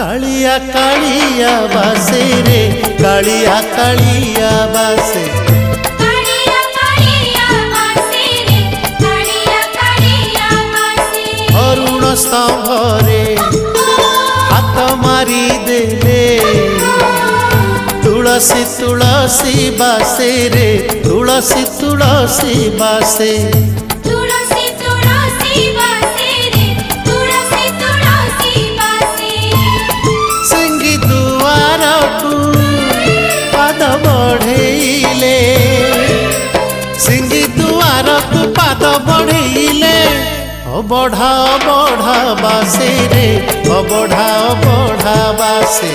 कालिया कालिया बासे रे कालिया कालिया बासे अरुण स्तंभरे हाथ मारी देले तुलसी तुलसी बासे रे तुलसी तुलसी बासे सिंगी दुआर को पाद बढ़ेले सिंगी दुआर को पाद बढ़ेले बढ़ा बढ़ा बासे रे बढ़ा बढ़ा बासे।